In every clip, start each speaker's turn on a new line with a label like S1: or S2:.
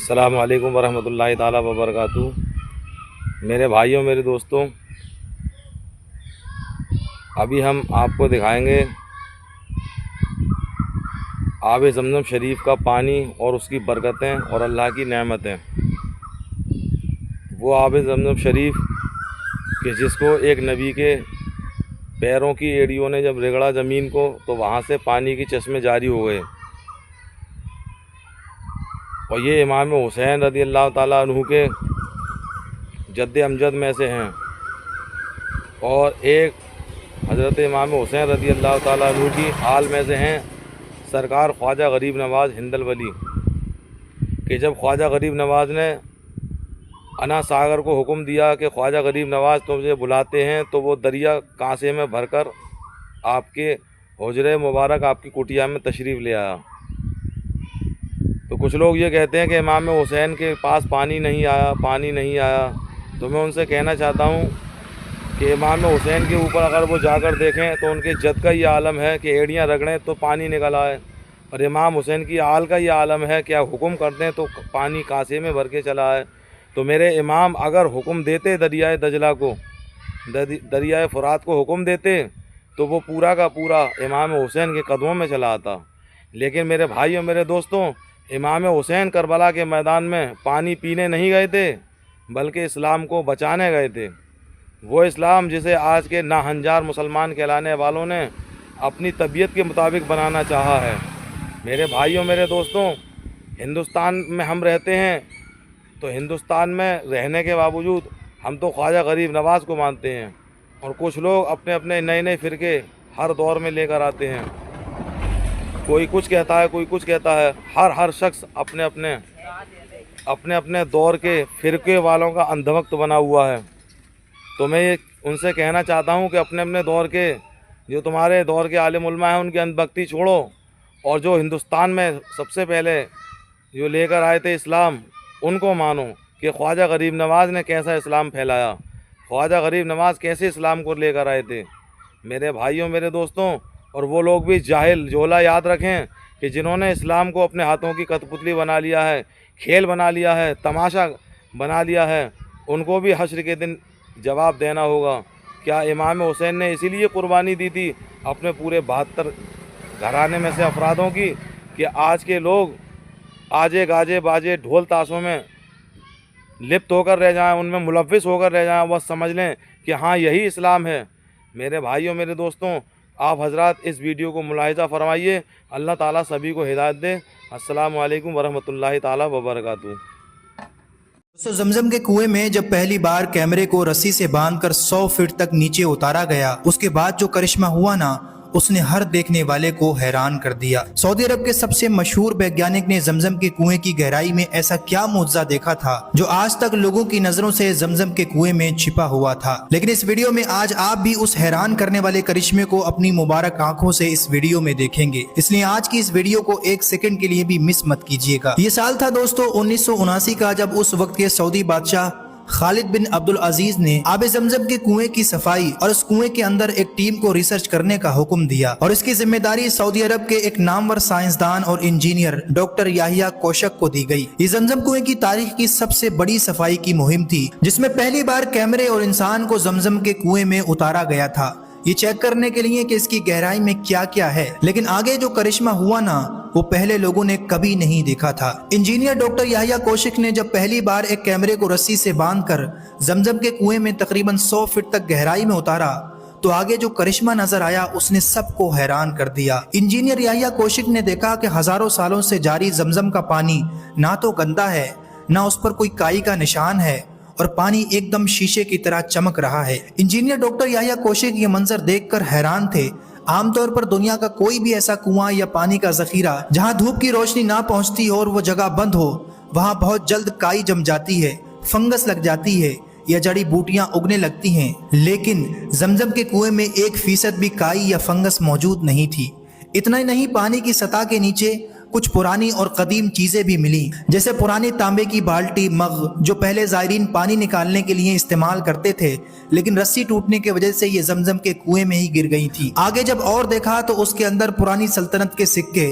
S1: السلام علیکم ورحمۃ اللہ تعالیٰ وبرکاتہ۔ میرے بھائیوں، میرے دوستوں، ابھی ہم آپ کو دکھائیں گے آب زمزم شریف کا پانی اور اس کی برکتیں اور اللہ کی نعمتیں۔ وہ آب زمزم شریف کہ جس کو ایک نبی کے پیروں کی ایڑیوں نے جب رگڑا زمین کو تو وہاں سے پانی کی چشمے جاری ہو گئے، اور یہ امام حسین رضی اللہ تعالیٰ عنہ کے جد امجد میں سے ہیں، اور ایک حضرت امام حسین رضی اللہ تعالیٰ عنہ کی آل میں سے ہیں سرکار خواجہ غریب نواز ہند ولی، کہ جب خواجہ غریب نواز نے انا ساگر کو حکم دیا کہ خواجہ غریب نواز تمہیں بلاتے ہیں، تو وہ دریا کانسے میں بھر کر آپ کے حجرہ مبارک، آپ کی کٹیا میں تشریف لے آیا۔ تو کچھ لوگ یہ کہتے ہیں کہ امام حسین کے پاس پانی نہیں آیا، تو میں ان سے کہنا چاہتا ہوں کہ امام حسین کے اوپر اگر وہ جا کر دیکھیں تو ان کے جد کا یہ عالم ہے کہ ایڑیاں رگڑیں تو پانی نکل آئے، اور امام حسین کی آل کا یہ عالم ہے کہ آپ حکم کر دیں تو پانی کانسے میں بھر کے چلا آئے۔ تو میرے امام اگر حکم دیتے دریائے دجلہ کو، دریائے فرات کو حکم دیتے تو وہ پورا کا پورا امام حسین کے قدموں میں چلا آتا۔ لیکن میرے بھائیوں، میرے دوستوں، امام حسین کربلا کے میدان میں پانی پینے نہیں گئے تھے بلکہ اسلام کو بچانے گئے تھے۔ وہ اسلام جسے آج کے ناہنجار مسلمان کہلانے والوں نے اپنی طبیعت کے مطابق بنانا چاہا ہے۔ میرے بھائیوں، میرے دوستوں، ہندوستان میں ہم رہتے ہیں، تو ہندوستان میں رہنے کے باوجود ہم تو خواجہ غریب نواز کو مانتے ہیں، اور کچھ لوگ اپنے اپنے نئے فرقے ہر دور میں لے کر آتے ہیں، کوئی کچھ کہتا ہے، کوئی کچھ کہتا ہے۔ ہر شخص اپنے اپنے دور کے فرقے والوں کا اندھوقت بنا ہوا ہے۔ تو میں ان سے کہنا چاہتا ہوں کہ اپنے دور کے جو تمہارے دور کے عالم علماء ہیں ان کی اندھوقتی چھوڑو، اور جو ہندوستان میں سب سے پہلے جو لے کر آئے تھے اسلام، ان کو مانو کہ خواجہ غریب نواز نے کیسا اسلام پھیلایا، خواجہ غریب نواز کیسے اسلام کو لے کر آئے تھے۔ میرے بھائیوں، میرے دوستوں، اور وہ لوگ بھی جاہل جولا یاد رکھیں کہ جنہوں نے اسلام کو اپنے ہاتھوں کی کٹ پتلی بنا لیا ہے، کھیل بنا لیا ہے، تماشا بنا لیا ہے، ان کو بھی حشر کے دن جواب دینا ہوگا۔ کیا امام حسین نے اسی لیے قربانی دی تھی اپنے پورے 72 گھرانے میں سے افرادوں کی کہ آج کے لوگ آجے گاجے باجے ڈھول تاشوں میں لپت ہو کر رہ جائیں، ان میں ملوث ہو کر رہ جائیں، بس سمجھ لیں کہ ہاں یہی اسلام ہے۔ میرے بھائیوں، میرے دوستوں، آپ حضرات اس ویڈیو کو ملاحظہ فرمائیے۔ اللہ تعالیٰ سبھی کو ہدایت دے۔ السلام علیکم ورحمۃ اللہ تعالیٰ وبرکاتہ۔
S2: زمزم کے کنویں میں جب پہلی بار کیمرے کو رسی سے باندھ کر 100 فٹ تک نیچے اتارا گیا، اس کے بعد جو کرشمہ ہوا نا، اس نے ہر دیکھنے والے کو حیران کر دیا۔ سعودی عرب کے سب سے مشہور ویگیانک نے زمزم کے کنویں کی گہرائی میں ایسا کیا معجزہ دیکھا تھا جو آج تک لوگوں کی نظروں سے زمزم کے کنویں میں چھپا ہوا تھا۔ لیکن اس ویڈیو میں آج آپ بھی اس حیران کرنے والے کرشمے کو اپنی مبارک آنکھوں سے اس ویڈیو میں دیکھیں گے، اس لیے آج کی اس ویڈیو کو ایک سیکنڈ کے لیے بھی مس مت کیجیے گا۔ یہ سال تھا دوستو 1979 کا، جب اس وقت کے سعودی بادشاہ خالد بن عبد العزیز نے آب زمزم کے کنویں کی صفائی اور اس کنویں کے اندر ایک ٹیم کو ریسرچ کرنے کا حکم دیا، اور اس کی ذمہ داری سعودی عرب کے ایک نامور سائنسدان اور انجینئر ڈاکٹر یحییٰ کوشک کو دی گئی۔ یہ زمزم کنویں کی تاریخ کی سب سے بڑی صفائی کی مہم تھی، جس میں پہلی بار کیمرے اور انسان کو زمزم کے کنویں میں اتارا گیا تھا، یہ چیک کرنے کے لیے کہ اس کی گہرائی میں کیا کیا ہے۔ لیکن آگے جو کرشمہ ہوا نا، وہ پہلے لوگوں نے کبھی نہیں دیکھا تھا۔ انجینئر ڈاکٹر یحییٰ کوشک نے جب پہلی بار ایک کیمرے کو رسی سے باندھ کر زمزم کے کنویں میں تقریباً 100 فٹ تک گہرائی میں اتارا، تو آگے جو کرشمہ نظر آیا اس نے سب کو حیران کر دیا۔ انجینئر یحییٰ کوشک نے دیکھا کہ ہزاروں سالوں سے جاری زمزم کا پانی نہ تو گندا ہے، نہ اس پر کوئی کائی کا نشان ہے، اور پانی ایک دم شیشے کی طرح چمک رہا ہے۔ انجینئر ڈاکٹر یحییٰ کوشک یہ منظر دیکھ کر حیران تھے۔ عام طور پر دنیا کا کوئی بھی ایسا کنواں یا پانی کا ذخیرہ جہاں دھوپ کی روشنی نہ پہنچتی ہو اور وہ جگہ بند ہو، وہاں بہت جلد کائی جم جاتی ہے، فنگس لگ جاتی ہے یا جڑی بوٹیاں اگنے لگتی ہیں، لیکن زمزم کے کنویں میں 1% بھی کائی یا فنگس موجود نہیں تھی۔ اتنا ہی نہیں، پانی کی سطح کے نیچے کچھ پرانی اور قدیم چیزیں بھی ملی، جیسے پرانی تانبے کی بالٹی، مگ، جو پہلے زائرین پانی نکالنے کے لیے استعمال کرتے تھے، لیکن رسی ٹوٹنے کی وجہ سے یہ زمزم کے کنویں میں ہی گر گئی تھی۔ آگے جب اور دیکھا تو اس کے اندر پرانی سلطنت کے سکے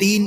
S2: 3